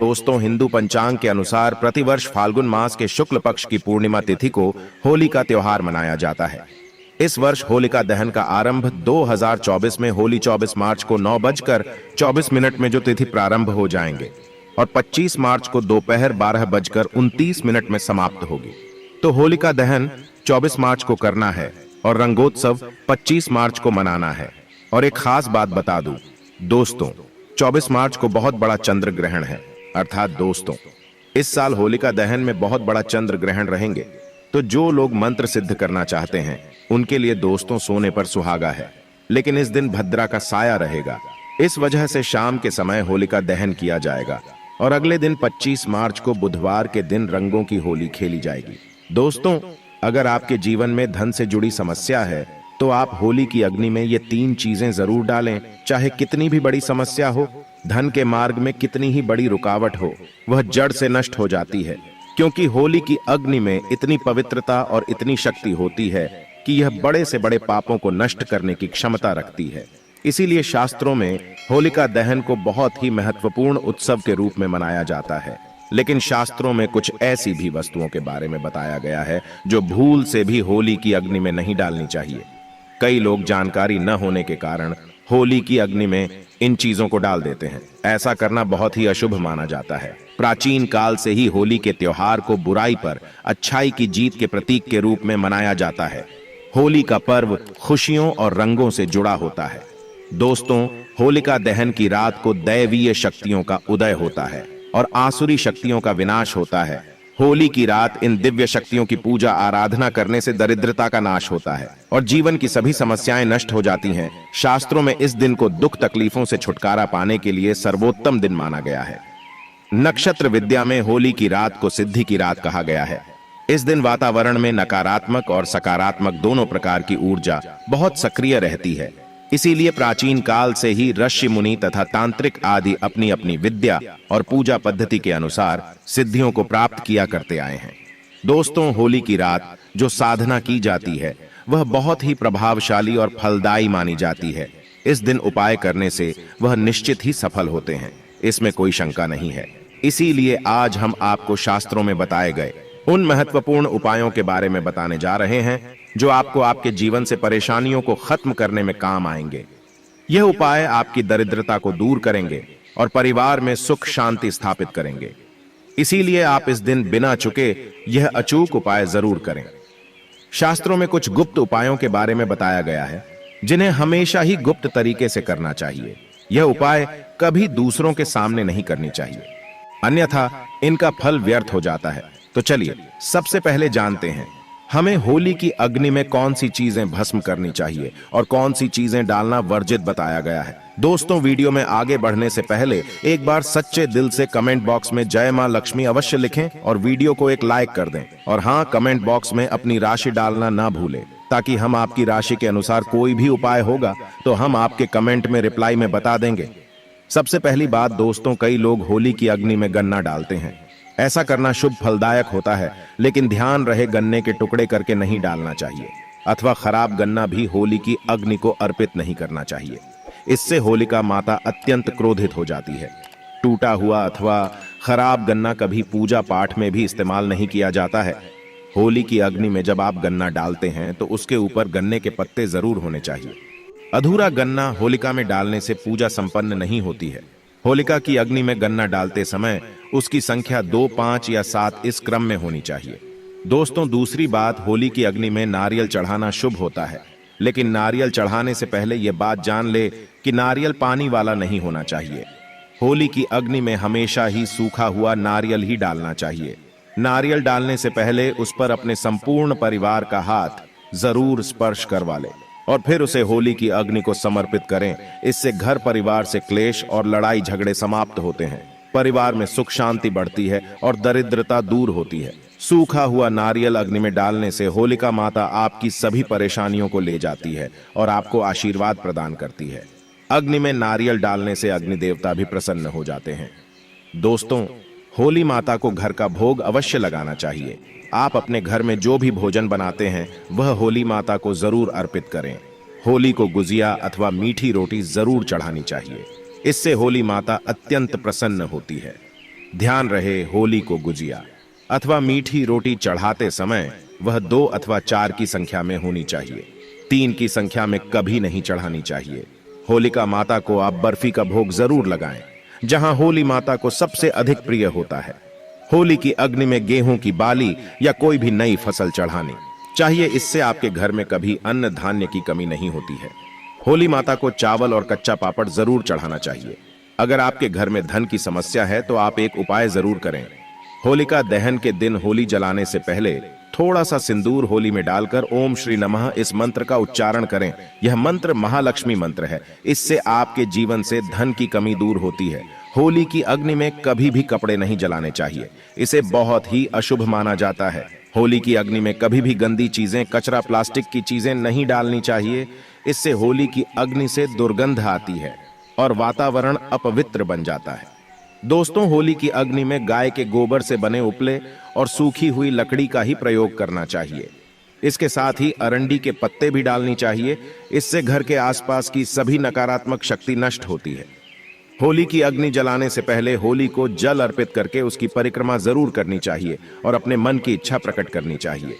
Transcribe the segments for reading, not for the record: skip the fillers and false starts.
दोस्तों, हिंदू पंचांग के अनुसार प्रतिवर्ष फाल्गुन मास के शुक्ल पक्ष की पूर्णिमा तिथि को होली का त्योहार मनाया जाता है। इस वर्ष होलिका दहन का आरंभ 2024 में होली 24 मार्च को 9:24 में जो तिथि प्रारंभ हो जाएंगे और 25 मार्च को दोपहर 12:29 में समाप्त होगी। तो होलिका दहन 24 मार्च को करना है और रंगोत्सव 25 मार्च को मनाना है। और एक खास बात बता दूं दोस्तों, 24 मार्च को बहुत बड़ा चंद्र ग्रहण है। अर्थात दोस्तों, इस साल होलिका दहन में बहुत बड़ा चंद्र ग्रहण रहेंगे। तो जो लोग मंत्र सिद्ध करना चाहते हैं उनके लिए दोस्तों सोने पर सुहागा है। लेकिन इस दिन भद्रा का साया रहेगा, इस वजह से शाम के समय होलिका दहन किया जाएगा और अगले दिन 25 मार्च को बुधवार के दिन रंगों की होली खेली जाएगी। दोस्तों, अगर आपके जीवन में धन से जुड़ी समस्या है तो आप होली की अग्नि में ये 3 चीजें जरूर डालें। चाहे कितनी भी बड़ी समस्या हो, धन के मार्ग में कितनी ही बड़ी रुकावट हो, वह जड़ से नष्ट हो जाती है, क्योंकि होली की अग्नि में इतनी पवित्रता और इतनी शक्ति होती है कि यह बड़े से बड़े पापों को नष्ट करने की क्षमता रखती है। इसीलिए शास्त्रों में होलिका दहन को बहुत ही महत्वपूर्ण उत्सव के रूप में मनाया जाता है। लेकिन शास्त्रों में कुछ ऐसी भी वस्तुओं के बारे में बताया गया है जो भूल से भी होली की अग्नि में नहीं डालनी चाहिए। कई लोग जानकारी न होने के कारण होली की अग्नि में इन चीजों को डाल देते हैं। ऐसा करना बहुत ही अशुभ माना जाता है। प्राचीन काल से ही होली के त्योहार को बुराई पर अच्छाई की जीत के प्रतीक के रूप में मनाया जाता है। होली का पर्व खुशियों और रंगों से जुड़ा होता है। दोस्तों, होलिका दहन की रात को दैवीय शक्तियों का उदय होता है और आसुरी शक्तियों का विनाश होता है। होली की रात इन दिव्य शक्तियों की पूजा आराधना करने से दरिद्रता का नाश होता है और जीवन की सभी समस्याएं नष्ट हो जाती हैं। शास्त्रों में इस दिन को दुख तकलीफों से छुटकारा पाने के लिए सर्वोत्तम दिन माना गया है। नक्षत्र विद्या में होली की रात को सिद्धि की रात कहा गया है। इस दिन वातावरण में नकारात्मक और सकारात्मक दोनों प्रकार की ऊर्जा बहुत सक्रिय रहती है। इसीलिए प्राचीन काल से ही ऋषि मुनि तथा तांत्रिक आदि अपनी अपनी विद्या और पूजा पद्धति के अनुसार सिद्धियों को प्राप्त किया करते आए हैं। दोस्तों, होली की रात जो साधना की जाती है वह बहुत ही प्रभावशाली और फलदायी मानी जाती है। इस दिन उपाय करने से वह निश्चित ही सफल होते हैं, इसमें कोई शंका नहीं है। इसीलिए आज हम आपको शास्त्रों में बताए गए उन महत्वपूर्ण उपायों के बारे में बताने जा रहे हैं जो आपको आपके जीवन से परेशानियों को खत्म करने में काम आएंगे। यह उपाय आपकी दरिद्रता को दूर करेंगे और परिवार में सुख शांति स्थापित करेंगे। इसीलिए आप इस दिन बिना चुके यह अचूक उपाय जरूर करें। शास्त्रों में कुछ गुप्त उपायों के बारे में बताया गया है जिन्हें हमेशा ही गुप्त तरीके से करना चाहिए। यह उपाय कभी दूसरों के सामने नहीं करनी चाहिए, अन्यथा इनका फल व्यर्थ हो जाता है। तो चलिए सबसे पहले जानते हैं हमें होली की अग्नि में कौन सी चीजें भस्म करनी चाहिए और कौन सी चीजें डालना वर्जित बताया गया है। दोस्तों, वीडियो में आगे बढ़ने से पहले एक बार सच्चे दिल से कमेंट बॉक्स में जय मां लक्ष्मी अवश्य लिखें और वीडियो को एक लाइक कर दें। और हाँ, कमेंट बॉक्स में अपनी राशि डालना ना भूलें, ताकि हम आपकी राशि के अनुसार कोई भी उपाय होगा तो हम आपके कमेंट में रिप्लाई में बता देंगे। सबसे पहली बात दोस्तों, कई लोग होली की अग्नि में गन्ना डालते हैं। ऐसा करना शुभ फलदायक होता है, लेकिन ध्यान रहे गन्ने के टुकड़े करके नहीं डालना चाहिए अथवा खराब गन्ना भी होली की अग्नि को अर्पित नहीं करना चाहिए। इससे होलिका माता अत्यंत क्रोधित हो जाती है। टूटा हुआ अथवा खराब गन्ना कभी पूजा पाठ में भी इस्तेमाल नहीं किया जाता है। होली की अग्नि में जब आप गन्ना डालते हैं तो उसके ऊपर गन्ने के पत्ते जरूर होने चाहिए। अधूरा गन्ना होलिका में डालने से पूजा संपन्न नहीं होती है। होलिका की अग्नि में गन्ना डालते समय उसकी संख्या 2, 5 या 7 इस क्रम में होनी चाहिए। दोस्तों, दूसरी बात, होली की अग्नि में नारियल चढ़ाना शुभ होता है, लेकिन नारियल चढ़ाने से पहले यह बात जान ले कि नारियल पानी वाला नहीं होना चाहिए। होली की अग्नि में हमेशा ही सूखा हुआ नारियल ही डालना चाहिए। नारियल डालने से पहले उस पर अपने संपूर्ण परिवार का हाथ जरूर स्पर्श करवा ले और फिर उसे होली की अग्नि को समर्पित करें। इससे घर परिवार से क्लेश और लड़ाई झगड़े समाप्त होते हैं, परिवार में सुख शांति बढ़ती है और दरिद्रता दूर होती है। सूखा हुआ नारियल अग्नि में डालने से होलिका माता आपकी सभी परेशानियों को ले जाती है और आपको आशीर्वाद प्रदान करती है। अग्नि में नारियल डालने से अग्नि देवता भी प्रसन्न हो जाते हैं। दोस्तों, होली माता को घर का भोग अवश्य लगाना चाहिए। आप अपने घर में जो भी भोजन बनाते हैं वह होली माता को जरूर अर्पित करें। होली को गुजिया अथवा मीठी रोटी जरूर चढ़ानी चाहिए। इससे होली माता अत्यंत प्रसन्न होती है। ध्यान रहे, होली को गुजिया अथवा मीठी रोटी चढ़ाते समय वह 2 अथवा 4 की संख्या में होनी चाहिए। 3 की संख्या में कभी नहीं चढ़ानी चाहिए। होलिका माता को आप बर्फी का भोग जरूर लगाएं, जहां होली माता को सबसे अधिक प्रिय होता है। होली की अग्नि में गेहूं की बाली या कोई भी नई फसल चढ़ानी चाहिए। इससे आपके घर में कभी अन्न धान्य की कमी नहीं होती है। होली माता को चावल और कच्चा पापड़ जरूर चढ़ाना चाहिए। अगर आपके घर में धन की समस्या है तो आप एक उपाय जरूर करें। होलिका दहन के दिन होली जलाने से पहले थोड़ा सा सिंदूर होली में डालकर ओम श्री नमः इस मंत्र का उच्चारण करें। यह मंत्र महालक्ष्मी मंत्र है। इससे आपके जीवन से धन की कमी दूर होती है। होली की अग्नि में कभी भी कपड़े नहीं जलाने चाहिए, इसे बहुत ही अशुभ माना जाता है। होली की अग्नि में कभी भी गंदी चीजें, कचरा, प्लास्टिक की चीजें नहीं डालनी चाहिए। इससे होली की अग्नि से दुर्गंध आती है और वातावरण अपवित्र बन जाता है। दोस्तों, होली की अग्नि में गाय के गोबर से बने उपले और सूखी हुई लकड़ी का ही प्रयोग करना चाहिए। इसके साथ ही अरंडी के पत्ते भी डालनी चाहिए। इससे घर के आसपास की सभी नकारात्मक शक्ति नष्ट होती है। होली की अग्नि जलाने से पहले होली को जल अर्पित करके उसकी परिक्रमा जरूर करनी चाहिए और अपने मन की इच्छा प्रकट करनी चाहिए।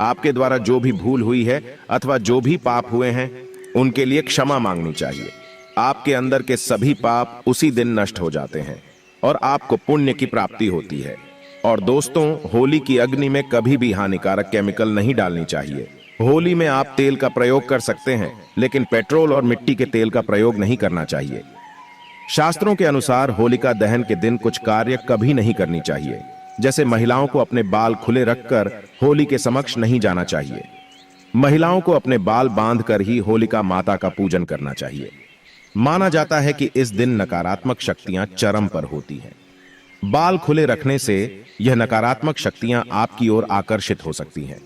आपके द्वारा जो भी भूल हुई है अथवा जो भी पाप हुए हैं उनके लिए क्षमा मांगनी चाहिए। आपके अंदर के सभी पाप उसी दिन नष्ट हो जाते हैं और आपको पुण्य की प्राप्ति होती है। और दोस्तों, होली की अग्नि में कभी भी हानिकारक केमिकल नहीं डालनी चाहिए। होली में आप तेल का प्रयोग कर सकते हैं, लेकिन पेट्रोल और मिट्टी के तेल का प्रयोग नहीं करना चाहिए। शास्त्रों के अनुसार होलिका दहन के दिन कुछ कार्य कभी नहीं करनी चाहिए, जैसे महिलाओं को अपने बाल खुले रखकर होली के समक्ष नहीं जाना चाहिए। महिलाओं को अपने बाल बांधकर ही होलिका माता का पूजन करना चाहिए। माना जाता है कि इस दिन नकारात्मक शक्तियां चरम पर होती हैं। बाल खुले रखने से यह नकारात्मक शक्तियां आपकी ओर आकर्षित हो सकती हैं।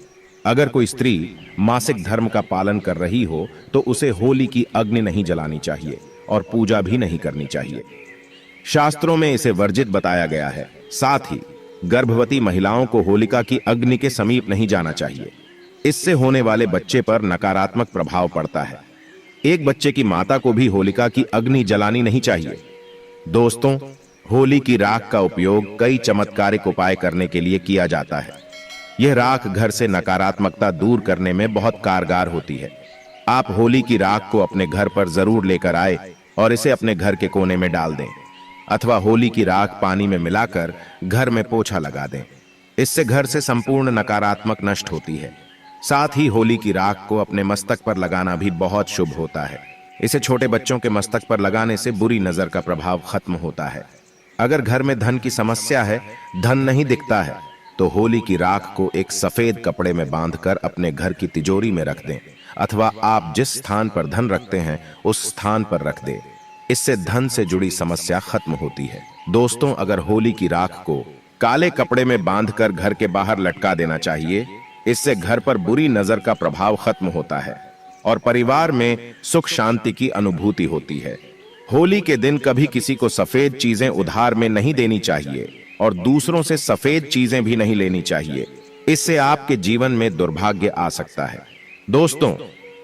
अगर कोई स्त्री मासिक धर्म का पालन कर रही हो तो उसे होली की अग्नि नहीं जलानी चाहिए और पूजा भी नहीं करनी चाहिए। शास्त्रों में इसे वर्जित बताया गया है। साथ ही गर्भवती महिलाओं को होलिका की अग्नि के समीप नहीं जाना चाहिए। इससे होने वाले बच्चे पर नकारात्मक प्रभाव पड़ता है। एक बच्चे की माता को भी होलिका की अग्नि जलानी नहीं चाहिए। दोस्तों, होली की राख का उपयोग कई चमत्कारिक उपाय करने के लिए किया जाता है। यह राख घर से नकारात्मकता दूर करने में बहुत कारगर होती है। आप होली की राख को अपने घर पर जरूर लेकर आए और इसे अपने घर के कोने में डाल दें, अथवा होली की राख पानी में मिलाकर घर में पोछा लगा दें। इससे घर से संपूर्ण नकारात्मक नष्ट होती है। साथ ही होली की राख को अपने मस्तक पर लगाना भी बहुत शुभ होता है। इसे छोटे बच्चों के मस्तक पर लगाने से बुरी नजर का प्रभाव खत्म होता है। अगर घर में धन की समस्या है, धन नहीं दिखता है, तो होली की राख को एक सफेद कपड़े में बांधकर अपने घर की तिजोरी में रख दें, अथवा आप जिस स्थान पर धन रखते हैं उस स्थान पर रख दें। इससे धन से जुड़ी समस्या खत्म होती है। दोस्तों, अगर होली की राख को काले कपड़े में बांधकर घर के बाहर लटका देना चाहिए। इससे घर पर बुरी नजर का प्रभाव खत्म होता है और परिवार में सुख शांति की अनुभूति होती है। होली के दिन कभी किसी को सफेद चीजें उधार में नहीं देनी चाहिए और दूसरों से सफेद चीजें भी नहीं लेनी चाहिए। इससे आपके जीवन में दुर्भाग्य आ सकता है। दोस्तों,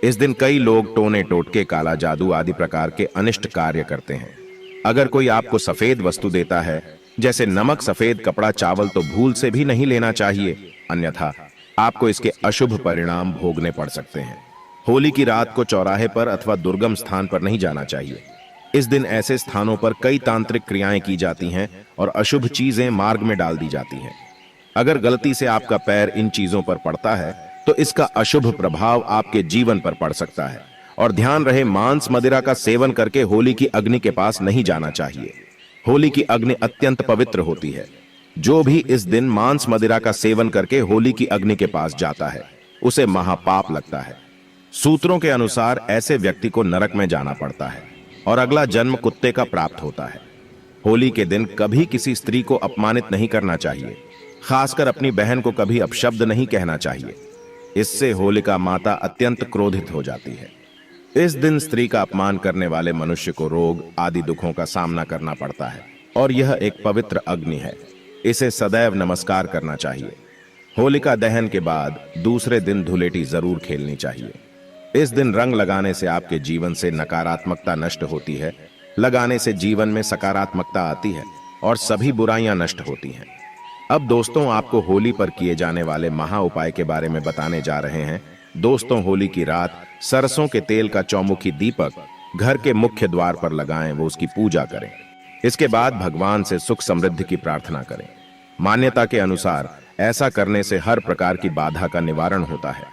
इस दिन कई लोग टोने टोटके, काला जादू आदि प्रकार के अनिष्ट कार्य करते हैं। अगर कोई आपको सफेद वस्तु देता है, जैसे नमक, सफेद कपड़ा, चावल, तो भूल से भी नहीं लेना चाहिए, अन्यथा आपको इसके अशुभ परिणाम भोगने पड़ सकते हैं। होली की रात को चौराहे पर अथवा दुर्गम स्थान पर नहीं जाना चाहिए। इस दिन ऐसे स्थानों पर कई तांत्रिक क्रियाएं की जाती हैं और अशुभ चीजें मार्ग में डाल दी जाती हैं। अगर गलती से आपका पैर इन चीजों पर पड़ता है तो इसका अशुभ प्रभाव आपके जीवन पर पड़ सकता है। और ध्यान रहे, मांस मदिरा का सेवन करके होली की अग्नि के पास नहीं जाना चाहिए। होली की अग्नि अत्यंत पवित्र होती है। जो भी इस दिन मांस मदिरा का सेवन करके होली की अग्नि के पास जाता है उसे महापाप लगता है। सूत्रों के अनुसार ऐसे व्यक्ति को नरक में जाना पड़ता है और अगला जन्म कुत्ते का प्राप्त होता है। होली के दिन कभी किसी स्त्री को अपमानित नहीं करना चाहिए, खासकर अपनी बहन को कभी अपशब्द नहीं कहना चाहिए। इससे होलिका माता अत्यंत क्रोधित हो जाती है। इस दिन स्त्री का अपमान करने वाले मनुष्य को रोग आदि दुखों का सामना करना पड़ता है और यह एक पवित्र अग्नि है। इसे सदैव नमस्कार करना चाहिए। होलिका दहन के बाद दूसरे दिन धुलेटी जरूर खेलनी चाहिए। इस दिन रंग लगाने से आपके जीवन से नकारात्मकता नष्ट होती है। लगाने से जीवन में सकारात्मकता आती है और सभी बुराइयां नष्ट होती हैं। अब दोस्तों आपको होली पर किए जाने वाले महा उपाय के बारे में बताने जा रहे हैं। दोस्तों होली की रात सरसों के तेल का चौमुखी दीपक घर के मुख्य द्वार पर लगाएं, वो उसकी पूजा करें। इसके बाद भगवान से सुख समृद्धि की प्रार्थना करें। मान्यता के अनुसार ऐसा करने से हर प्रकार की बाधा का निवारण होता है।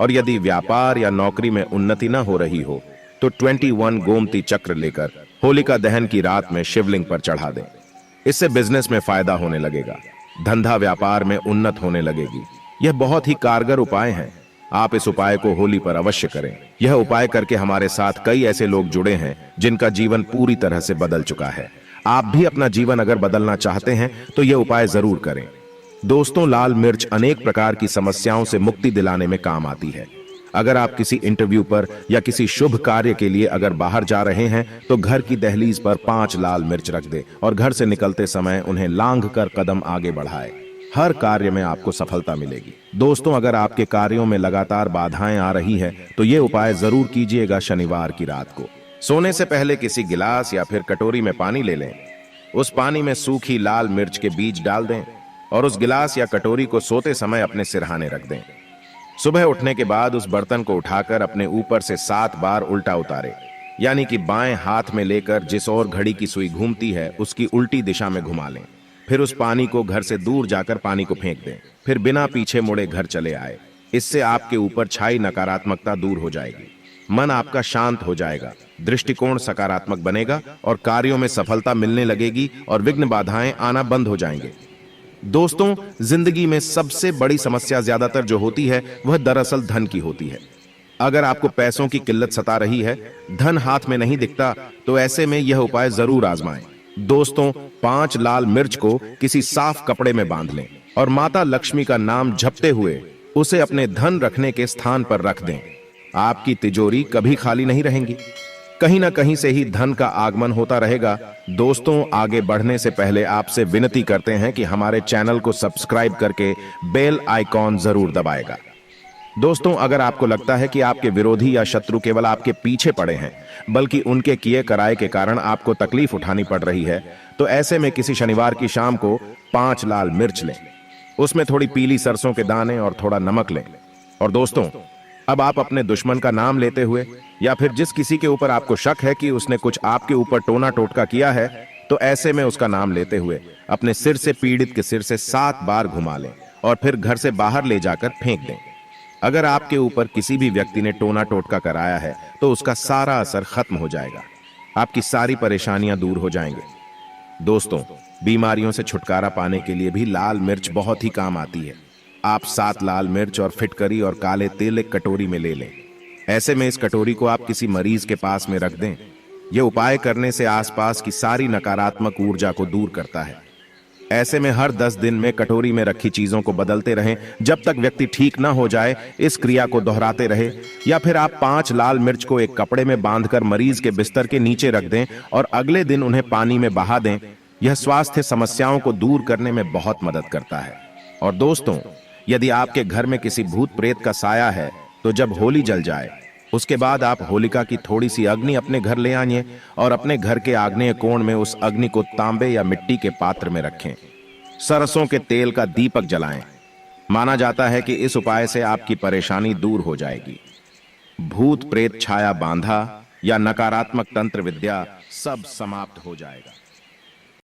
और यदि व्यापार या नौकरी में उन्नति न हो रही हो तो 21 गोमती चक्र लेकर होलिका दहन की रात में शिवलिंग पर चढ़ा दें। इससे बिजनेस में फायदा होने लगेगा, धंधा व्यापार में उन्नत होने लगेगी। यह बहुत ही कारगर उपाय है। आप इस उपाय को होली पर अवश्य करें। यह उपाय करके हमारे साथ कई ऐसे लोग जुड़े हैं जिनका जीवन पूरी तरह से बदल चुका है। आप भी अपना जीवन अगर बदलना चाहते हैं तो यह उपाय जरूर करें। दोस्तों लाल मिर्च अनेक प्रकार की समस्याओं से मुक्ति दिलाने में काम आती है। अगर आप किसी इंटरव्यू पर या किसी शुभ कार्य के लिए अगर बाहर जा रहे हैं तो घर की दहलीज पर 5 लाल मिर्च रख दें और घर से निकलते समय उन्हें लांघ कर कदम आगे बढ़ाएं। हर कार्य में आपको सफलता मिलेगी। दोस्तों अगर आपके कार्यों में लगातार बाधाएं आ रही है तो ये उपाय जरूर कीजिएगा। शनिवार की रात को सोने से पहले किसी गिलास या फिर कटोरी में पानी ले लें। उस पानी में सूखी लाल मिर्च के बीज डाल दें और उस गिलास या कटोरी को सोते समय अपने सिरहाने रख दें। सुबह उठने के बाद उस बर्तन को उठाकर अपने ऊपर से 7 बार उल्टा उतारें, यानी कि बाएं हाथ में लेकर जिस ओर घड़ी की सुई घूमती है उसकी उल्टी दिशा में घुमा लें। फिर उस पानी को घर से दूर जाकर पानी को फेंक दें। फिर बिना पीछे मुड़े घर चले आए। इससे आपके ऊपर छाई नकारात्मकता दूर हो जाएगी, मन आपका शांत हो जाएगा, दृष्टिकोण सकारात्मक बनेगा और कार्यों में सफलता मिलने लगेगी और विघ्न बाधाएं आना बंद हो जाएंगे। दोस्तों जिंदगी में सबसे बड़ी समस्या ज्यादातर जो होती है वह दरअसल धन की होती है। अगर आपको पैसों की किल्लत सता रही है, धन हाथ में नहीं दिखता, तो ऐसे में यह उपाय जरूर आजमाएं। दोस्तों 5 लाल मिर्च को किसी साफ कपड़े में बांध लें और माता लक्ष्मी का नाम जपते हुए उसे अपने धन रखने के स्थान पर रख दें। आपकी तिजोरी कभी खाली नहीं रहेंगी, कहीं ना कहीं से ही धन का आगमन होता रहेगा। दोस्तों आगे बढ़ने से पहले आपसे विनती करते हैं कि हमारे चैनल को सब्सक्राइब करके बेल आइकॉन जरूर दबाएगा। दोस्तों अगर आपको लगता है कि आपके विरोधी या शत्रु केवल आपके पीछे पड़े हैं, बल्कि उनके किए कराए के कारण आपको तकलीफ उठानी पड़ रही है, तो ऐसे में किसी शनिवार की शाम को 5 लाल मिर्च लें, उसमें थोड़ी पीली सरसों के दाने और थोड़ा नमक लें। और दोस्तों अब आप अपने दुश्मन का नाम लेते हुए या फिर जिस किसी के ऊपर आपको शक है कि उसने कुछ आपके ऊपर टोना टोटका किया है, तो ऐसे में उसका नाम लेते हुए अपने सिर से पीड़ित के सिर से 7 बार घुमा लें और फिर घर से बाहर ले जाकर फेंक दें। अगर आपके ऊपर किसी भी व्यक्ति ने टोना टोटका कराया है तो उसका सारा असर खत्म हो जाएगा, आपकी सारी परेशानियां दूर हो जाएंगे। दोस्तों बीमारियों से छुटकारा पाने के लिए भी लाल मिर्च बहुत ही काम आती है। आप 7 लाल मिर्च और फिटकरी और काले तेल एक कटोरी में ले लें। ऐसे में इस कटोरी को आप किसी मरीज के पास में रख दें। यह उपाय करने से आसपास की सारी नकारात्मक ऊर्जा को दूर करता है। ऐसे में हर 10 दिन में कटोरी में रखी चीजों को बदलते रहें जब तक व्यक्ति ठीक ना हो जाए। इस क्रिया को दोहराते रहे। या फिर आप 5 लाल मिर्च को एक कपड़े में बांधकर मरीज के बिस्तर के नीचे रख दें और अगले दिन उन्हें पानी में बहा दें। यह स्वास्थ्य समस्याओं को दूर करने में बहुत मदद करता है। और दोस्तों यदि आपके घर में किसी भूत प्रेत का साया है तो जब होली जल जाए उसके बाद आप होलिका की थोड़ी सी अग्नि अपने घर ले आइए और अपने घर के आग्नेय कोण में उस अग्नि को तांबे या मिट्टी के पात्र में रखें। सरसों के तेल का दीपक जलाएं। माना जाता है कि इस उपाय से आपकी परेशानी दूर हो जाएगी। भूत प्रेत छाया बांधा या नकारात्मक तंत्र विद्या सब समाप्त हो जाएगा।